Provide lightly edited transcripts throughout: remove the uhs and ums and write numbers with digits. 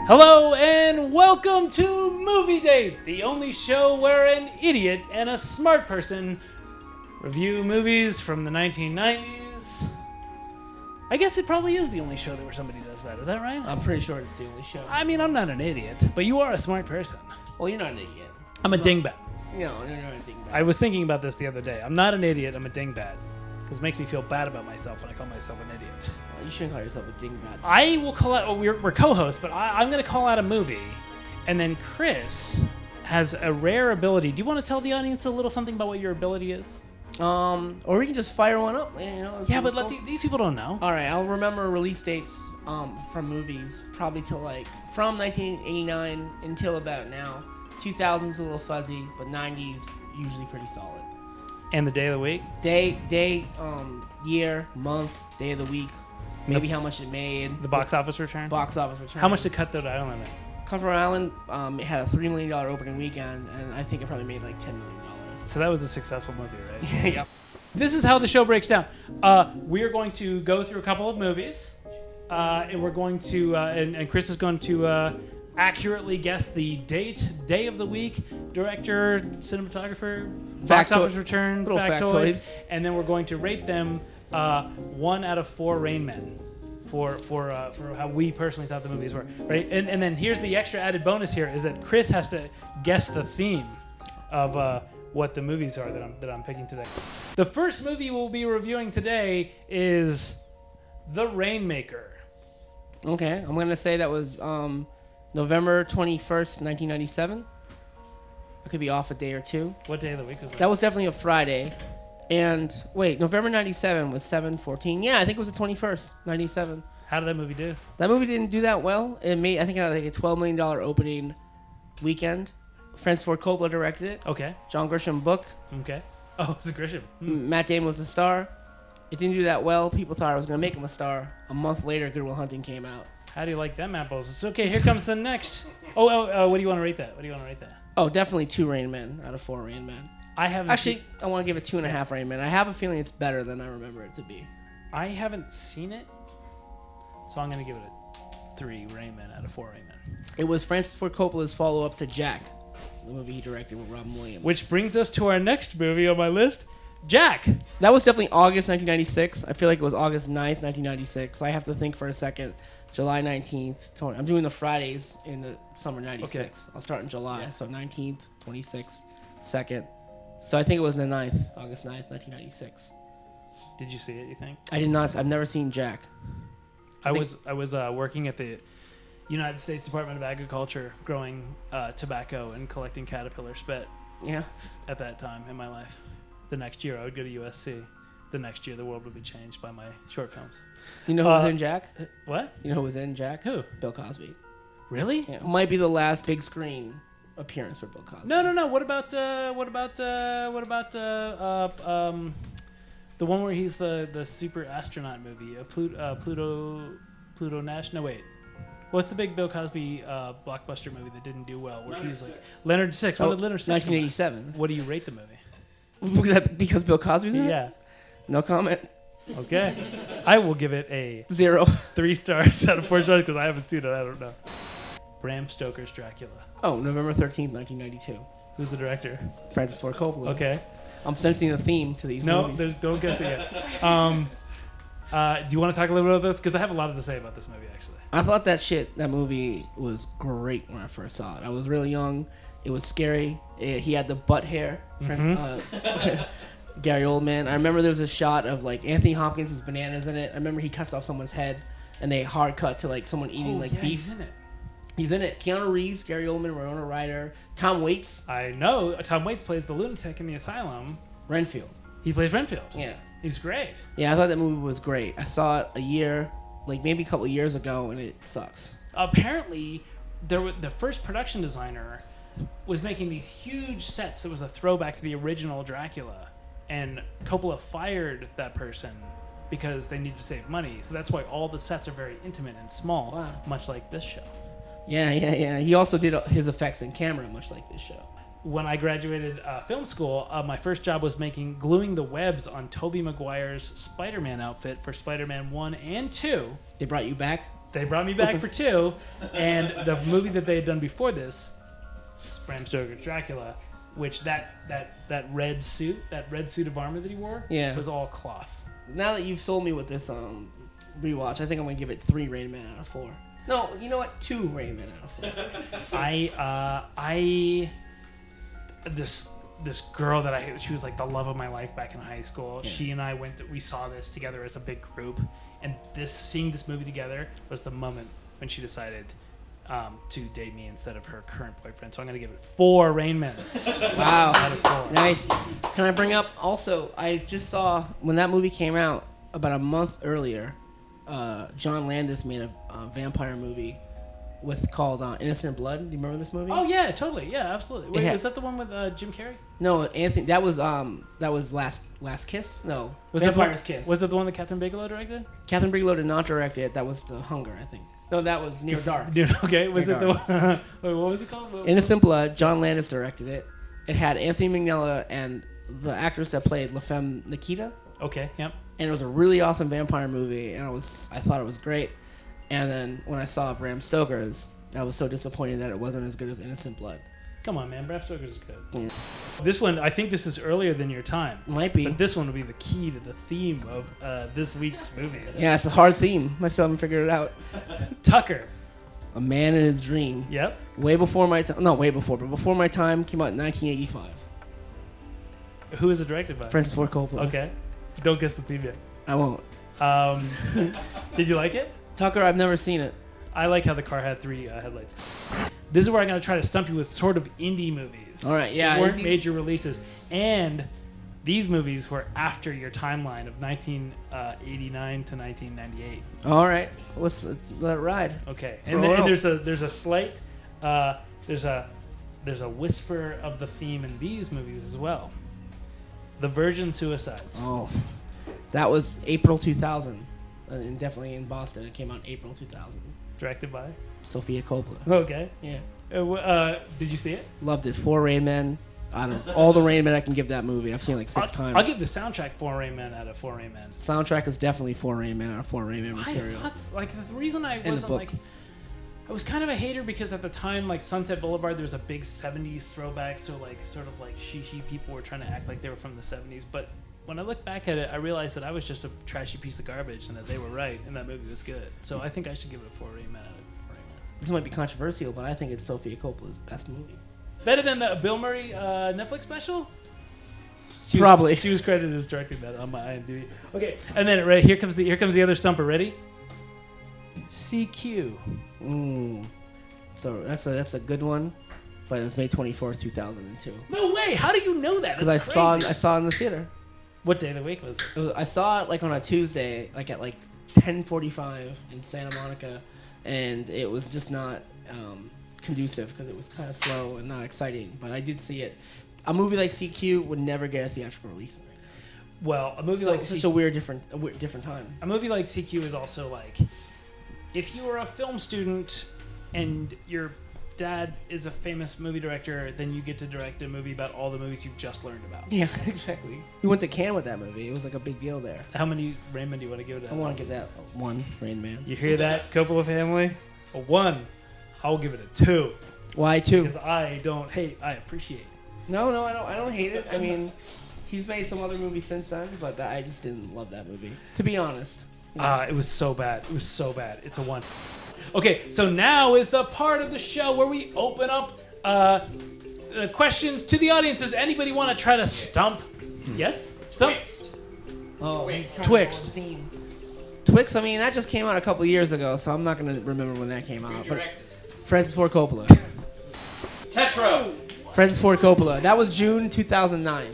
Hello and welcome to Movie Date, the only show where an idiot and a smart person review movies from the 1990s. I guess it probably is the only show where somebody does that. Is that right? I'm pretty sure it's the only show. I mean, I'm not an idiot, but you are a smart person. Well, you're not an idiot. I'm a dingbat. No, you're not a dingbat. I was thinking about this the other day. I'm not an idiot, I'm a dingbat. Because it makes me feel bad about myself when I call myself an idiot. Well, you shouldn't call yourself a dingbat. I will call out, we're co-hosts, but I'm going to call out a movie. And then Chris has a rare ability. Do you want to tell the audience a little something about what your ability is? Or we can just fire one up. Yeah, but these people don't know. All right, I'll remember release dates from movies, probably till from 1989 until about now. 2000's a little fuzzy, but 90s usually pretty solid. And the day of the week? Day, year, month, day of the week, maybe how much it made. The box office return? Box office return. How much did Cutthroat Island make? Cutthroat Island it had a $3 million opening weekend, and I think it probably made like $10 million. So that was a successful movie, right? Yep. This is how the show breaks down. We are going to go through a couple of movies, and we're going to, and Chris is going to accurately guess the date, day of the week, director, cinematographer, box office return, factoids, and then we're going to rate them 1 out of 4 Rain Men for how we personally thought the movies were, right? And then here's the extra added bonus here is that Chris has to guess the theme of what the movies are that I'm picking today. The first movie we'll be reviewing today is The Rainmaker. Okay, I'm gonna say that was November 21st, 1997. I could be off a day or two. What day of the week was that? That was definitely a Friday. And wait, November 97 was 7/14. Yeah, I think it was the 21st, 97. How did that movie do? That movie didn't do that well. I think it had like a $12 million opening weekend. Francis Ford Coppola directed it. Okay. John Grisham book. Okay. Oh, it's a Grisham. Matt Damon was the star. It didn't do that well. People thought I was going to make him a star. A month later, Good Will Hunting came out. How do you like them apples? It's okay. Here comes the next. What do you want to rate that? Oh, definitely 2 Rain Men out of 4 Rain Men. I haven't. Actually, I want to give it 2.5 Rain Men. I have a feeling it's better than I remember it to be. I haven't seen it, so I'm going to give it a 3 Rain Men out of 4 Rain Men. It was Francis Ford Coppola's follow-up to Jack, the movie he directed with Robin Williams. Which brings us to our next movie on my list, Jack. That was definitely August 1996. I feel like it was August 9th, 1996. I have to think for a second. July 19th. I'm doing the Fridays in the summer 96. Okay. I'll start in July. Yeah. So 19th, 26th, 2nd. So I think it was the 9th, August 9th, 1996. Did you see it, you think? I did not. I've never seen Jack. I was working at the United States Department of Agriculture growing tobacco and collecting caterpillar spit. Yeah. At that time in my life. The next year I would go to USC. The next year the world would be changed by my short films. You know who was in Jack? What? You know who was in Jack? Who? Bill Cosby. Really? Yeah. It might be the last big screen appearance for Bill Cosby. No. What about the one where he's the super astronaut movie? Pluto Nash? No, wait. What's the big Bill Cosby blockbuster movie that didn't do well? Where he's like Leonard Six. What did Leonard Six? 1987. What do you rate the movie? Because Bill Cosby's in it? Yeah. No comment. Okay. I will give it a 0. 3 stars out of 4 stars because I haven't seen it. I don't know. Bram Stoker's Dracula. Oh, November 13th, 1992. Who's the director? Francis Ford Coppola. Okay. I'm sensing a theme to these movies. No, don't guess it yet. Do you want to talk a little bit about this? Because I have a lot to say about this movie, actually. I thought that movie was great when I first saw it. I was really young. It was scary. He had the butt hair. Gary Oldman. I remember there was a shot of like Anthony Hopkins with bananas in it. I remember he cuts off someone's head, and they hard cut to like someone eating beef. He's in it. He's in it. Keanu Reeves, Gary Oldman, Winona Ryder, Tom Waits. I know. Tom Waits plays the lunatic in the asylum. Renfield. He plays Renfield. Yeah. He's great. Yeah, I thought that movie was great. I saw it maybe a couple of years ago, and it sucks. Apparently, the first production designer was making these huge sets that was a throwback to the original Dracula. And Coppola fired that person because they needed to save money. So that's why all the sets are very intimate and small, much like this show. Yeah. He also did his effects in camera, much like this show. When I graduated film school, my first job was gluing the webs on Tobey Maguire's Spider-Man outfit for Spider-Man 1 and 2. They brought you back? They brought me back for 2, and the movie that they had done before this was Bram Stoker's Dracula, which that red suit of armor that he wore was all cloth. Now that you've sold me with this rewatch, I think I'm gonna give it 3 Rain Man out of 4. No, you know what? 2 Rain Man out of 4. This girl that she was like the love of my life back in high school. Yeah. She and I we saw this together as a big group, and seeing this movie together was the moment when she decided to date me instead of her current boyfriend. So I'm gonna give it 4 Rain Men. Wow, out of 4. Nice. Can I bring up also? I just saw when that movie came out about a month earlier. John Landis made a vampire movie called Innocent Blood. Do you remember this movie? Oh yeah, totally. Yeah, absolutely. Wait, was that the one with Jim Carrey? No, Anthony. That was Last Kiss. No, was Vampire's Kiss. Was it the one that Catherine Bigelow directed? Catherine Bigelow did not direct it. That was The Hunger, I think. No, that was Near Dark. Okay, was Near it the one? Wait, what was it called? Innocent Blood. John Landis directed it. It had Anthony Minghella and the actress that played La Femme Nikita. Okay, yep. And it was a really awesome vampire movie, and I thought it was great. And then when I saw Bram Stoker's, I was so disappointed that it wasn't as good as Innocent Blood. Come on, man. Bram Stoker's is good. Yeah. This one, I think this is earlier than your time. Might be. But this one will be the key to the theme of this week's movies. Yeah, it's a hard theme. I still haven't figured it out. Tucker. A Man in His Dream. Yep. Way before my time. Not way before, but before my time. Came out in 1985. Who is it directed by? Francis Ford Coppola. Okay. Don't guess the theme yet. I won't. Did you like it? Tucker, I've never seen it. I like how the car had 3 headlights. This is where I'm going to try to stump you with sort of indie movies. All right, yeah. They weren't major releases. And these movies were after your timeline of 1989 to 1998. All right. Let it ride. Okay. And there's a slight, there's a whisper of the theme in these movies as well. The Virgin Suicides. Oh. That was April 2000. And definitely in Boston. It came out April 2000. Directed by? Sofia Coppola. Okay. Yeah. Did you see it? Loved it. 4 Rain Men. I don't know. All the Rain Men I can give that movie. I've seen it like 6 times. I'll give the soundtrack 4 Rain Men out of 4 Rain Men. Soundtrack is definitely 4 Rain Men out of 4 Rain Men material. I thought, the reason I wasn't like... I was kind of a hater because at the time, like Sunset Boulevard, there was a big 70s throwback. So sort of she people were trying to act like they were from the 70s. But when I look back at it, I realized that I was just a trashy piece of garbage and that they were right and that movie was good. So I think I should give it a 4 Rain Men out of 4 Rain Men. This might be controversial, but I think it's Sofia Coppola's best movie. Better than the Bill Murray Netflix special? Probably. She was credited as directing that on my IMDb. Okay, and then right here comes the other stumper. Ready? CQ. So that's a good one, but it was May 24th, 2002. No way! How do you know that? Because I saw it in the theater. What day of the week was it? I saw it on a Tuesday, at 10:45 in Santa Monica, and it was just not conducive because it was kind of slow and not exciting. But I did see it. A movie like CQ would never get a theatrical release. Well, a movie like it's such a different time. A movie like CQ is also like, if you were a film student and your dad is a famous movie director, then you get to direct a movie about all the movies you've just learned about. Yeah, exactly. We went to Cannes with that movie. It was like a big deal there. How many Rain Men do you want to give it? I want to give that 1 Rain Man. You hear that, Coppola family? A 1. I'll give it a 2. Why 2? Because I don't hate. I appreciate. No, I don't hate it. I mean, he's made some other movies since then, but I just didn't love that movie, to be honest. It was so bad. It was so bad. It's a 1. Okay, so now is the part of the show where we open up questions to the audience. Does anybody want to try to stump? Yes? Stump? Twixt. Twix, I mean, that just came out a couple years ago, so I'm not going to remember when that came out. But Francis Ford Coppola. Tetro. Francis Ford Coppola. That was June 2009.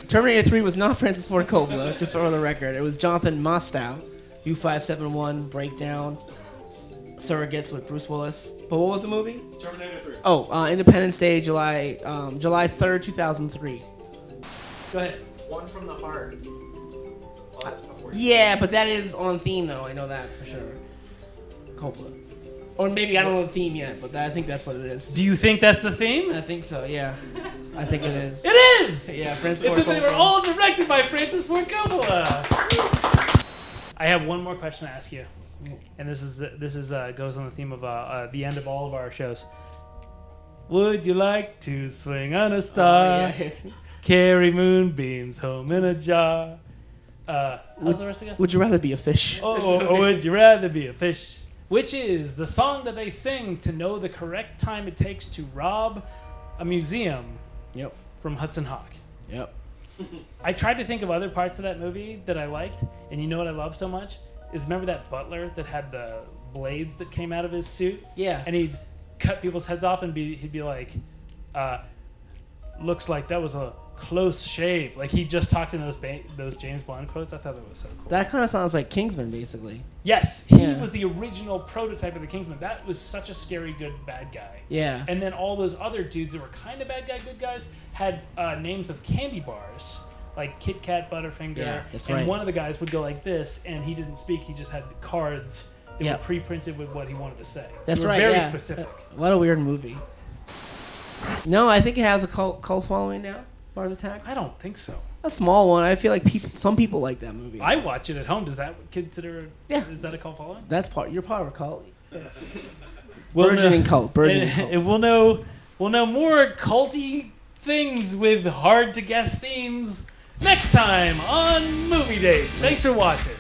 Terminator 3 was not Francis Ford Coppola, just for the record. It was Jonathan Mostow. U-571, Breakdown, Surrogates with Bruce Willis. But what was the movie? Terminator 3. Oh, Independence Day, July 3rd, 2003. Go ahead. One from the Heart. Yeah, but that is on theme, though. I know that for sure. Coppola. Or maybe I don't know the theme yet, but I think that's what it is. Do you think that's the theme? I think so, yeah. I think it is. It is! Yeah, Francis It's Ford they were Coppola. all directed by Francis Ford Coppola. I have one more question to ask you. and this is goes on the theme of the end of all of our shows. Would you like to swing on a star? Carry moonbeams home in a jar. How's the rest of it? Would you rather be a fish? Or would you rather be a fish? Which is the song that they sing to know the correct time it takes to rob a museum. Yep. From Hudson Hawk. Yep. I tried to think of other parts of that movie that I liked, and you know what I love so much is remember that butler that had the blades that came out of his suit? Yeah. And he'd cut people's heads off and he'd be like, looks like that was a close shave. Like he just talked in those James Bond quotes. I thought that was so cool. That kind of sounds like Kingsman, basically. Yes, he Yeah. was the original prototype of the Kingsman. That was such a scary good bad guy. Yeah. And then all those other dudes that were kind of bad guy, good guys had names of candy bars, like Kit Kat, Butterfinger. Yeah, that's and right. one of the guys would go like this, and he didn't speak. He just had cards that Yeah. were pre-printed with what he wanted to say. That's they were right. Very yeah. specific. What a weird movie. No, I think it has a cult following now. Mars Attacks. I don't think so. A small one. I feel like some people like that movie. I watch it at home. Does that consider? Yeah. Is that a cult following? That's you're part of a cult. Burgeoning cult. And we'll know more culty things with hard to guess themes next time on Movie Date. Thanks for watching.